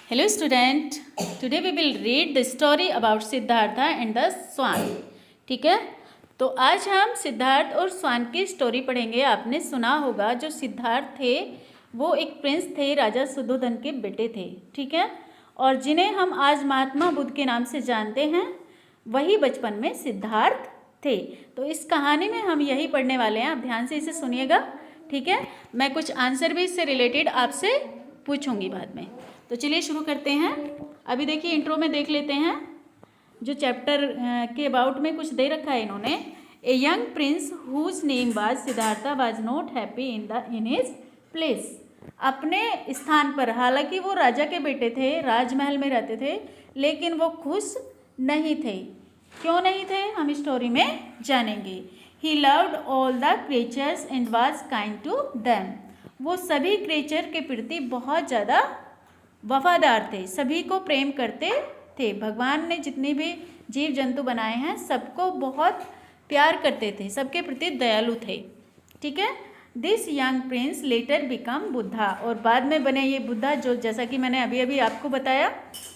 Hello student, today we will read the story about Siddhartha and the Swan. ठीक है, तो आज हम सिद्धार्थ और स्वान की स्टोरी पढ़ेंगे। आपने सुना होगा जो सिद्धार्थ थे वो एक प्रिंस थे, राजा शुद्धोधन के बेटे थे। ठीक है, और जिन्हें हम आज महात्मा बुद्ध के नाम से जानते हैं वही बचपन में सिद्धार्थ थे। तो इस कहानी में हम यही पढ़ने वाले हैं, आप ध्यान से इसे सुनिएगा। ठीक है, मैं कुछ आंसर भी इससे रिलेटेड आपसे पूछूंगी बाद में। तो चलिए शुरू करते हैं। अभी देखिए इंट्रो में देख लेते हैं जो चैप्टर के अबाउट में कुछ दे रखा है इन्होंने। A young prince whose name was Siddhartha was not happy in his place. अपने स्थान पर, हालांकि वो राजा के बेटे थे, राजमहल में रहते थे, लेकिन वो खुश नहीं थे। क्यों नहीं थे हम स्टोरी में जानेंगे। He loved all the creatures and was kind to them. वो सभी क्रिएचर के प्रति बहुत ज़्यादा वफादार थे, सभी को प्रेम करते थे। भगवान ने जितने भी जीव जंतु बनाए हैं सबको बहुत प्यार करते थे, सबके प्रति दयालु थे। ठीक है, this young Prince letter become Buddha, और बाद में बने ये बुद्धा, जो जैसा कि मैंने अभी अभी आपको बताया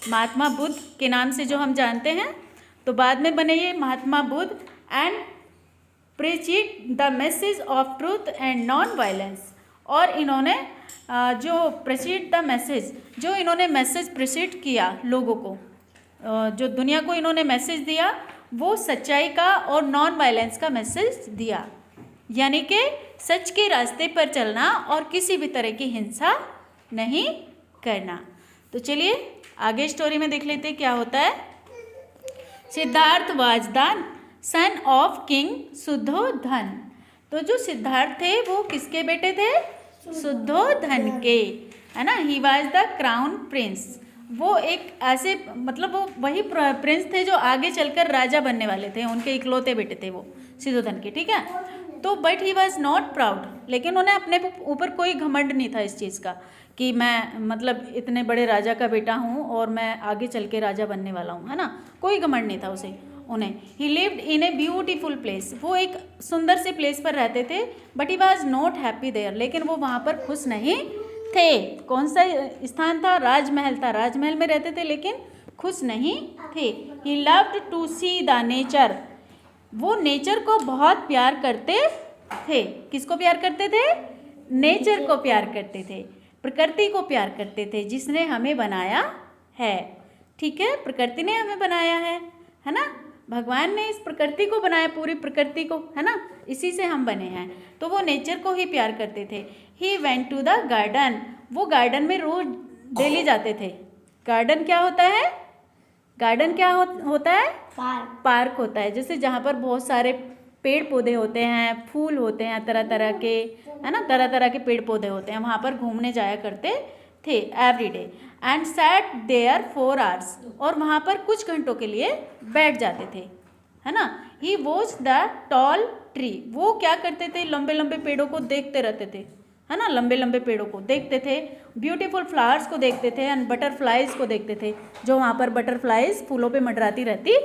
महात्मा बुद्ध के नाम से जो हम जानते हैं। तो बाद में बने ये Mahatma Buddha and preached the message of truth and non violence. और इन्होंने जो प्रीचिड द मैसेज, जो इन्होंने मैसेज प्रीचिड किया लोगों को, जो दुनिया को इन्होंने मैसेज दिया वो सच्चाई का और नॉन वायलेंस का मैसेज दिया, यानी कि सच के रास्ते पर चलना और किसी भी तरह की हिंसा नहीं करना। तो चलिए आगे स्टोरी में देख लेते क्या होता है। Siddhartha was the son of king Shuddhodana. तो जो सिद्धार्थ थे वो किसके बेटे थे? शुद्धोधन के, है ना। He was the crown Prince. वो एक ऐसे, मतलब वो वही प्रिंस थे जो आगे चलकर राजा बनने वाले थे, उनके इकलौते बेटे थे वो शुद्धोधन के। ठीक है, तो but he was not proud, लेकिन उन्हें अपने ऊपर कोई घमंड नहीं था इस चीज़ का कि मैं मतलब इतने बड़े राजा का बेटा हूँ और मैं आगे चल के राजा बनने वाला हूँ, है ना। कोई घमंड नहीं था उसे उन्हें। He lived in a beautiful place. वो एक सुंदर से प्लेस पर रहते थे, but he was not happy there, लेकिन वो वहाँ पर खुश नहीं थे। कौन सा स्थान था? राजमहल था। राजमहल में रहते थे लेकिन खुश नहीं थे। He loved to see the nature. वो नेचर को बहुत प्यार करते थे। किसको प्यार करते थे? नेचर को प्यार करते थे, प्रकृति को प्यार करते थे जिसने हमें बनाया है। ठीक है, प्रकृति ने हमें बनाया है ना। भगवान ने इस प्रकृति को बनाया, पूरी प्रकृति को, है ना, इसी से हम बने हैं। तो वो नेचर को ही प्यार करते थे। He went to the garden. वो गार्डन में रोज डेली जाते थे। गार्डन क्या होता है? गार्डन क्या होता है? पार्क होता है, जैसे जहाँ पर बहुत सारे पेड़ पौधे होते हैं, फूल होते हैं तरह तरह के, है ना, तरह तरह के पेड़ पौधे होते हैं। वहाँ पर घूमने जाया करते थे every day and sat there 4 hours। और वहाँ पर कुछ घंटों के लिए बैठ जाते थे, है ना। ही वॉच द टॉल ट्री। वो क्या करते थे? लंबे लंबे पेड़ों को देखते रहते थे, है ना, लंबे लंबे पेड़ों को देखते थे। ब्यूटीफुल फ्लावर्स को देखते थे एंड बटरफ्लाइज को देखते थे, जो वहाँ पर बटरफ्लाइज फूलों पे मंडराती रहती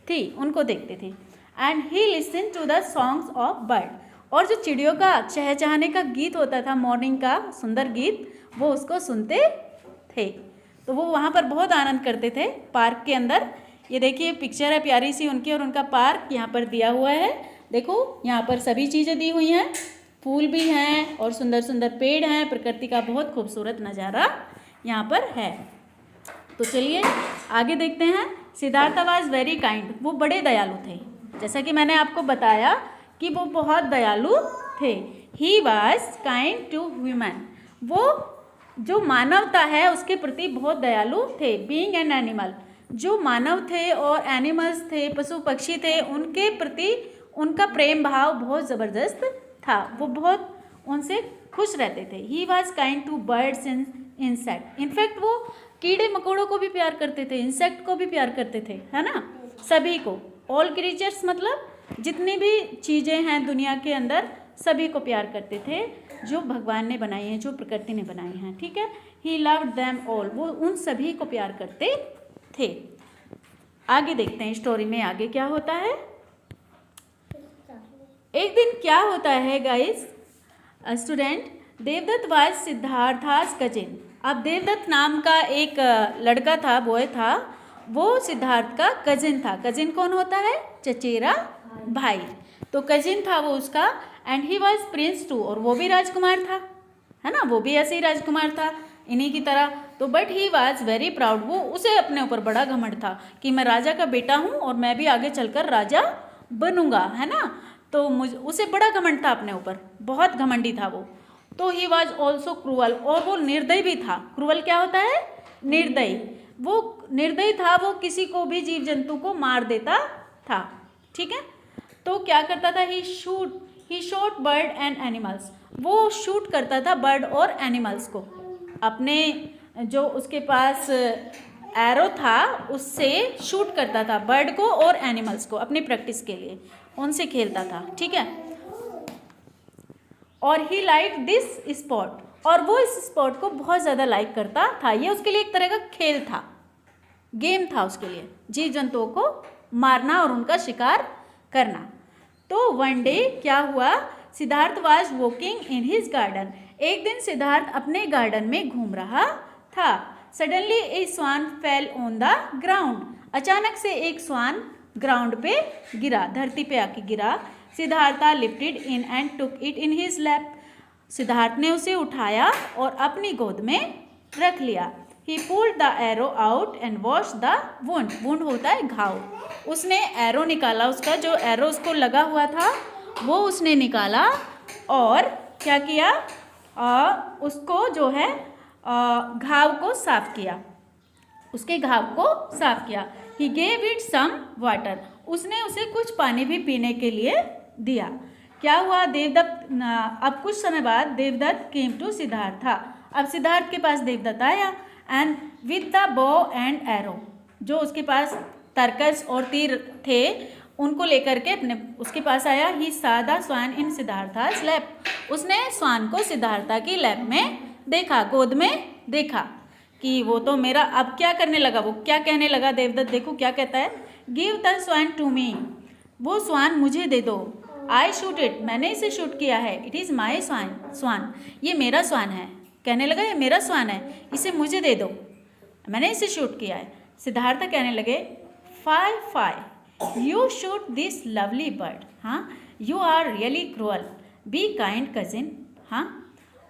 थी, उनको देखते थे। And he listen to the songs of bird. और जो चिड़ियों का चहचहाने का गीत होता था, मॉर्निंग का सुंदर गीत, वो उसको सुनते थे। तो वो वहाँ पर बहुत आनंद करते थे पार्क के अंदर। ये देखिए पिक्चर है प्यारी सी उनकी, और उनका पार्क यहाँ पर दिया हुआ है। देखो यहाँ पर सभी चीज़ें दी हुई हैं, फूल भी हैं और सुंदर सुंदर पेड़ हैं। प्रकृति का बहुत खूबसूरत नज़ारा यहाँ पर है। तो चलिए आगे देखते हैं। Siddharth was very kind. वो बड़े दयालु थे, जैसा कि मैंने आपको बताया कि वो बहुत दयालु थे। He was kind to human. वो जो मानवता है उसके प्रति बहुत दयालु थे। बीइंग एन एनिमल, जो मानव थे और एनिमल्स थे, पशु पक्षी थे, उनके प्रति उनका प्रेम भाव बहुत ज़बरदस्त था। वो बहुत उनसे खुश रहते थे। He was kind to birds and insect. In fact वो कीड़े मकोड़ों को भी प्यार करते थे, इंसेक्ट को भी प्यार करते थे, है ना, सभी को। ऑल क्रीचर्स मतलब जितनी भी चीज़ें हैं दुनिया के अंदर, सभी को प्यार करते थे जो भगवान ने बनाई हैं, जो प्रकृति ने बनाई हैं। ठीक है, ही लव्ड देम ऑल। वो उन सभी को प्यार करते थे। आगे देखते हैं स्टोरी में आगे क्या होता है। एक दिन क्या होता है guys student, Devdutt was Siddhartha's cousin. अब देवदत्त नाम का एक लड़का था, बॉय था, वो सिद्धार्थ का कजिन था। कजिन कौन होता है? चचेरा भाई। तो कजिन था वो उसका, and he was prince too, और वो भी राजकुमार था, है ना, वो भी ऐसे ही राजकुमार था इन्हीं की तरह। तो but he was very proud, वो उसे अपने ऊपर बड़ा घमंड था कि मैं राजा का बेटा हूँ और मैं भी आगे चलकर राजा बनूंगा, है ना। तो उसे बड़ा घमंड था अपने ऊपर, बहुत घमंडी था वो। तो ही वॉज ऑल्सो क्रूअल, और वो निर्दयी भी था। क्रूअल क्या होता है? निर्दयी। वो निर्दयी था, वो किसी को भी जीव जंतु को मार देता था, ठीक है। तो क्या करता था? ही शॉट बर्ड एंड एनिमल्स, वो शूट करता था बर्ड और एनिमल्स को। अपने जो उसके पास एरो था उससे शूट करता था बर्ड को और एनिमल्स को, अपनी प्रैक्टिस के लिए उनसे खेलता था, ठीक है। और ही लाइक दिस स्पोर्ट, और वो इस स्पोर्ट को बहुत ज़्यादा लाइक करता था। ये उसके लिए एक तरह का खेल था, गेम था उसके लिए, जीव जंतुओं को मारना और उनका शिकार करना। तो वन डे क्या हुआ? Siddhartha was walking in his garden, एक दिन सिद्धार्थ अपने गार्डन में घूम रहा था। Suddenly a swan fell on the ground, अचानक से एक स्वान ग्राउंड पे गिरा, धरती पे आके गिरा। Siddhartha lifted in and took it in his lap, Siddharth ने उसे उठाया और अपनी गोद में रख लिया। ही pulled the arrow out and wash the wound, wound होता है घाव। उसने एरो निकाला, उसका जो एरो उसको लगा हुआ था वो उसने निकाला, और क्या किया? उसको जो है घाव को साफ किया, उसके घाव को साफ किया। He gave it some water, उसने उसे कुछ पानी भी पीने के लिए दिया। क्या हुआ? देवदत्त, अब कुछ समय बाद देवदत्त केम टू सिद्धार्थ, अब सिद्धार्थ के पास देवदत्त आया, and with the bow and arrow, जो उसके पास तरकस और तीर थे उनको लेकर के अपने उसके पास आया। ही सा द स्वान इन सिद्धार्था's लैप, उसने स्वान को सिद्धार्था की लैप में देखा, गोद में देखा कि वो तो मेरा, अब क्या करने लगा? वो क्या कहने लगा देवदत्त? देखो क्या कहता है, give the swan to me, वो स्वान मुझे दे दो। आई शूट इट, मैंने इसे शूट किया है। इट इज़ माई स्वान, ये मेरा स्वान है। कहने लगा ये मेरा स्वान है, इसे मुझे दे दो, मैंने इसे शूट किया है। सिद्धार्थ कहने लगे, fie fie you shoot this lovely bird, हाँ you are really cruel, be kind cousin. हाँ,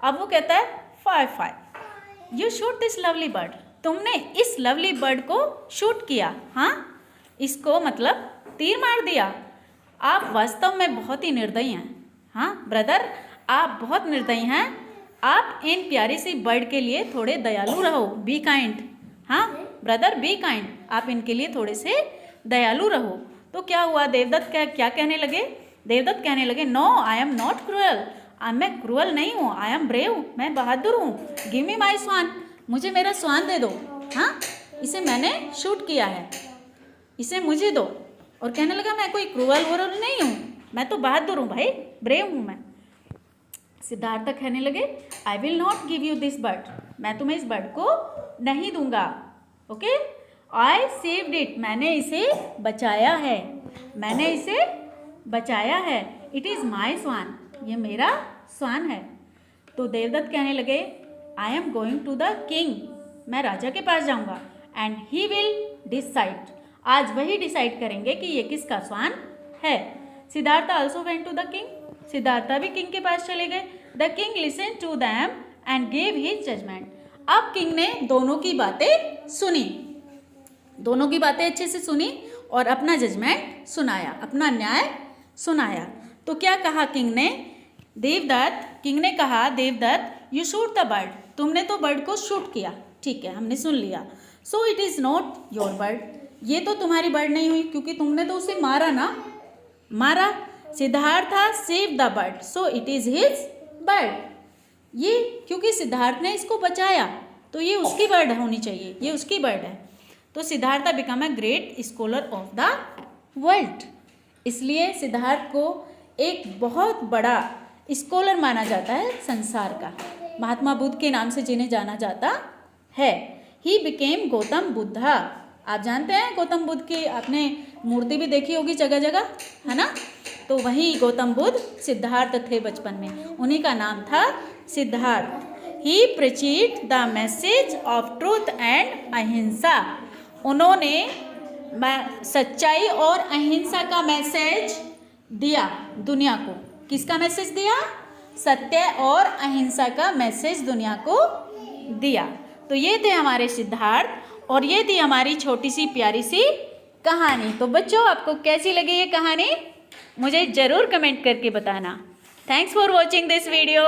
अब वो कहता है fie fie you shoot this lovely bird, तुमने इस लवली बर्ड को शूट किया, हाँ इसको मतलब तीर मार दिया। आप वास्तव में बहुत ही निर्दयी हैं। हाँ ब्रदर, आप बहुत निर्दयी हैं। आप इन प्यारी सी बर्ड के लिए थोड़े दयालु रहो, बी काइंड। हाँ ब्रदर, बी काइंड, आप इनके लिए थोड़े से दयालु रहो। तो क्या हुआ? देवदत्त क्या कहने लगे? देवदत्त कहने लगे, no I am not cruel, मैं क्रूअल नहीं हूँ, आई एम ब्रेव, मैं बहादुर हूँ। गिव मी माई स्वान, मुझे मेरा स्वान दे दो। हाँ, इसे मैंने शूट किया है, इसे मुझे दो। और कहने लगा मैं कोई क्रूअल वरूअल नहीं हूँ, मैं तो बहादुर हूँ भाई, ब्रेव हूँ मैं। सिद्धार्थ कहने लगे, I will not give you this bird, मैं तुम्हें इस बर्ड को नहीं दूंगा। ओके, आई सेव्ड इट, मैंने इसे बचाया है, मैंने इसे बचाया है। इट इज़ माई स्वान, ये मेरा स्वान है। तो देवदत्त कहने लगे, I am going to the king, मैं राजा के पास जाऊंगा, एंड ही विल डिसाइड, आज वही डिसाइड करेंगे कि ये किसका स्वान है। Siddhartha also went to the king, Siddhartha भी किंग के पास चले गए। The king listen to them and gave his judgement, अब किंग ने दोनों की बातें सुनी, दोनों की बातें अच्छे से सुनी और अपना जजमेंट सुनाया, अपना न्याय सुनाया। तो क्या कहा किंग ने? किंग ने कहा, Devadatta you shoot the bird, तुमने तो बर्ड को शूट किया, ठीक है हमने सुन लिया। So it is not your bird, ये तो तुम्हारी बर्ड नहीं हुई क्योंकि तुमने तो उसे मारा ना, मारा। Siddharth save the bird, so it is his bird, ये क्योंकि सिद्धार्थ ने इसको बचाया तो ये उसकी बर्ड होनी चाहिए, ये उसकी बर्ड है। तो Siddharth become a great scholar of the world, इसलिए सिद्धार्थ को एक बहुत बड़ा स्कॉलर माना जाता है संसार का, महात्मा बुद्ध के नाम से जिन्हें जाना जाता है। ही बिकेम गौतम बुद्धा, आप जानते हैं गौतम बुद्ध की आपने मूर्ति भी देखी होगी जगह जगह, है ना। तो वही गौतम बुद्ध सिद्धार्थ थे बचपन में, उन्हीं का नाम था Siddhartha. He preached the message of truth and ahimsa. उन्होंने सच्चाई और अहिंसा का मैसेज दिया दुनिया को। किसका मैसेज दिया? सत्य और अहिंसा का मैसेज दुनिया को दिया। तो ये थे हमारे सिद्धार्थ और ये थी हमारी छोटी सी प्यारी सी कहानी। तो बच्चों, आपको कैसी लगी ये कहानी मुझे ज़रूर कमेंट करके बताना। Thanks for watching this video.